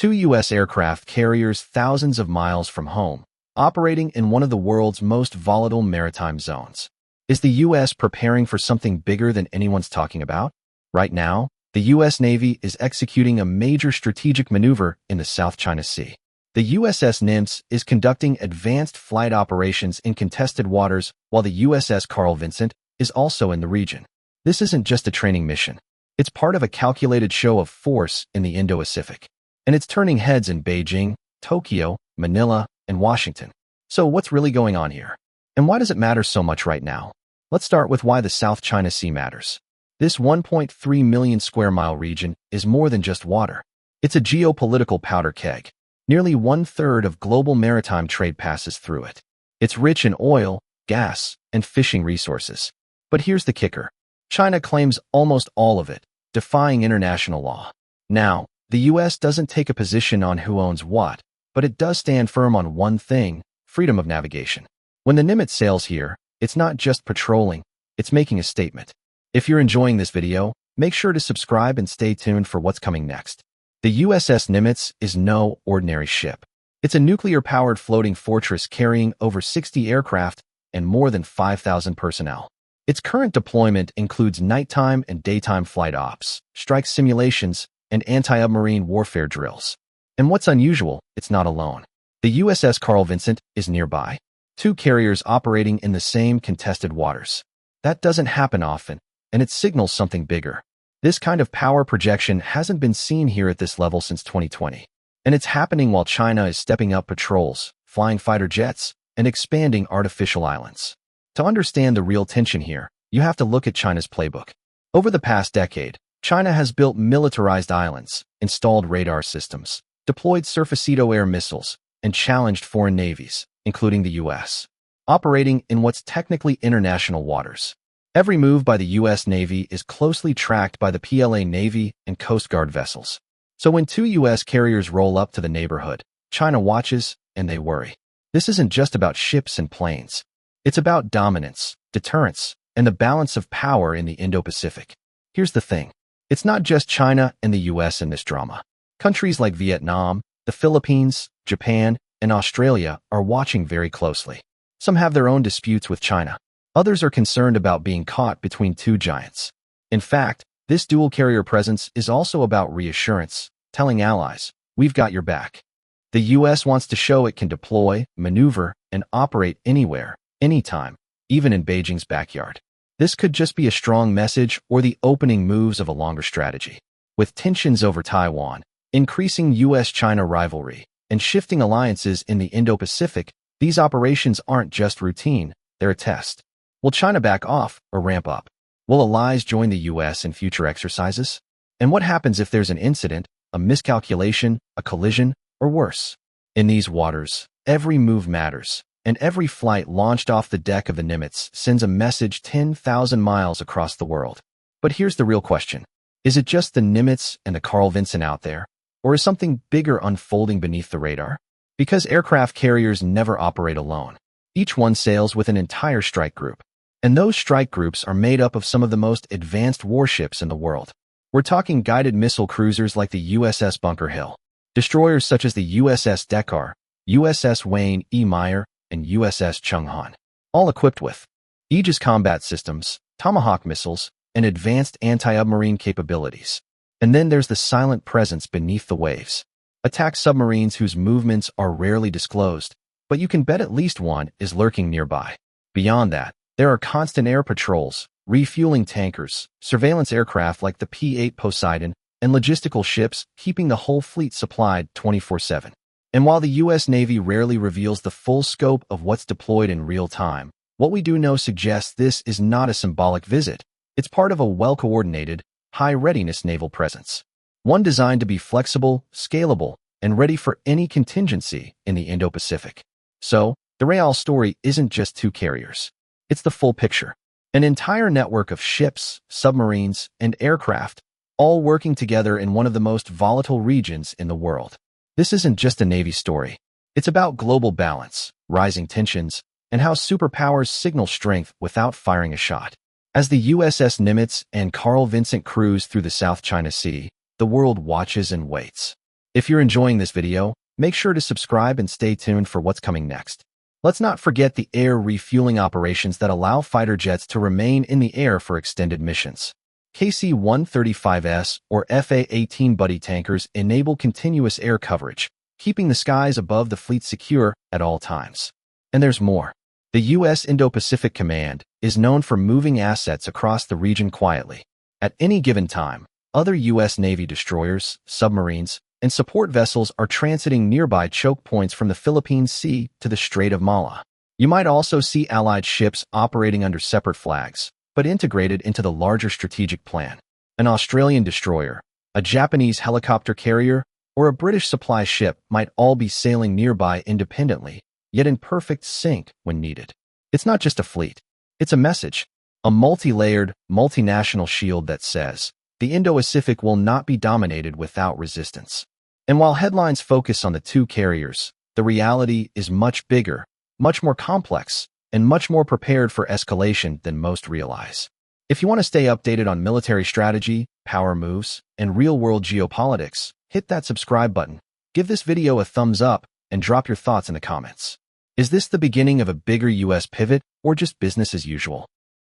Two U.S. aircraft carriers thousands of miles from home, operating in one of the world's most volatile maritime zones. Is the U.S. preparing for something bigger than anyone's talking about? Right now, the U.S. Navy is executing a major strategic maneuver in the South China Sea. The USS Nimitz is conducting advanced flight operations in contested waters, while the USS Carl Vinson is also in the region. This isn't just a training mission. It's part of a calculated show of force in the Indo Pacific. And it's turning heads in Beijing, Tokyo, Manila, and Washington. So what's really going on here? And why does it matter so much right now? Let's start with why the South China Sea matters. This 1.3 million square mile region is more than just water. It's a geopolitical powder keg. Nearly 1/3 of global maritime trade passes through it. It's rich in oil, gas, and fishing resources. But here's the kicker. China claims almost all of it, defying international law. Now, the U.S. doesn't take a position on who owns what, but it does stand firm on one thing: freedom of navigation. When the Nimitz sails here, it's not just patrolling, it's making a statement. If you're enjoying this video, make sure to subscribe and stay tuned for what's coming next. The USS Nimitz is no ordinary ship. It's a nuclear-powered floating fortress carrying over 60 aircraft and more than 5,000 personnel. Its current deployment includes nighttime and daytime flight ops, strike simulations, and anti-submarine warfare drills. And what's unusual, it's not alone. The USS Carl Vinson is nearby. Two carriers operating in the same contested waters. That doesn't happen often, and it signals something bigger. This kind of power projection hasn't been seen here at this level since 2020. And it's happening while China is stepping up patrols, flying fighter jets, and expanding artificial islands. To understand the real tension here, you have to look at China's playbook. Over the past decade, China has built militarized islands, installed radar systems, deployed surface-to-air missiles, and challenged foreign navies, including the U.S., operating in what's technically international waters. Every move by the U.S. Navy is closely tracked by the PLA Navy and Coast Guard vessels. So when two U.S. carriers roll up to the neighborhood, China watches and they worry. This isn't just about ships and planes. It's about dominance, deterrence, and the balance of power in the Indo-Pacific. Here's the thing. It's not just China and the U.S. in this drama. Countries like Vietnam, the Philippines, Japan, and Australia are watching very closely. Some have their own disputes with China. Others are concerned about being caught between two giants. In fact, this dual-carrier presence is also about reassurance, telling allies, we've got your back. The U.S. wants to show it can deploy, maneuver, and operate anywhere, anytime, even in Beijing's backyard. This could just be a strong message or the opening moves of a longer strategy. With tensions over Taiwan, increasing U.S.-China rivalry, and shifting alliances in the Indo-Pacific, these operations aren't just routine, they're a test. Will China back off or ramp up? Will allies join the U.S. in future exercises? And what happens if there's an incident, a miscalculation, a collision, or worse? In these waters, every move matters, and every flight launched off the deck of the Nimitz sends a message 10,000 miles across the world. But here's the real question. Is it just the Nimitz and the Carl Vinson out there? Or is something bigger unfolding beneath the radar? Because aircraft carriers never operate alone. Each one sails with an entire strike group. And those strike groups are made up of some of the most advanced warships in the world. We're talking guided missile cruisers like the USS Bunker Hill, destroyers such as the USS Dekar, USS Wayne E. Meyer, and USS Chung Han, all equipped with Aegis combat systems, Tomahawk missiles, and advanced anti-submarine capabilities. And then there's the silent presence beneath the waves. Attack submarines whose movements are rarely disclosed, but you can bet at least one is lurking nearby. Beyond that, there are constant air patrols, refueling tankers, surveillance aircraft like the P-8 Poseidon, and logistical ships keeping the whole fleet supplied 24/7. And while the U.S. Navy rarely reveals the full scope of what's deployed in real time, what we do know suggests this is not a symbolic visit. It's part of a well-coordinated, high-readiness naval presence. One designed to be flexible, scalable, and ready for any contingency in the Indo-Pacific. So, the Real story isn't just two carriers. It's the full picture. An entire network of ships, submarines, and aircraft, all working together in one of the most volatile regions in the world. This isn't just a Navy story. It's about global balance, rising tensions, and how superpowers signal strength without firing a shot. As the USS Nimitz and Carl Vinson cruise through the South China Sea, the world watches and waits. If you're enjoying this video, make sure to subscribe and stay tuned for what's coming next. Let's not forget the air refueling operations that allow fighter jets to remain in the air for extended missions. KC-135S or FA-18 buddy tankers enable continuous air coverage, keeping the skies above the fleet secure at all times. And there's more. The U.S. Indo Pacific Command is known for moving assets across the region quietly. At any given time, other U.S. Navy destroyers, submarines, and support vessels are transiting nearby choke points from the Philippine Sea to the Strait of Malacca. You might also see Allied ships operating under separate flags, but integrated into the larger strategic plan. An Australian destroyer, a Japanese helicopter carrier, or a British supply ship might all be sailing nearby independently, yet in perfect sync when needed. It's not just a fleet. It's a message, a multi-layered, multinational shield that says, the Indo Pacific will not be dominated without resistance. And while headlines focus on the two carriers, the reality is much bigger, much more complex, and much more prepared for escalation than most realize. If you want to stay updated on military strategy, power moves, and real-world geopolitics, hit that subscribe button, give this video a thumbs up, and drop your thoughts in the comments. Is this the beginning of a bigger U.S. pivot or just business as usual?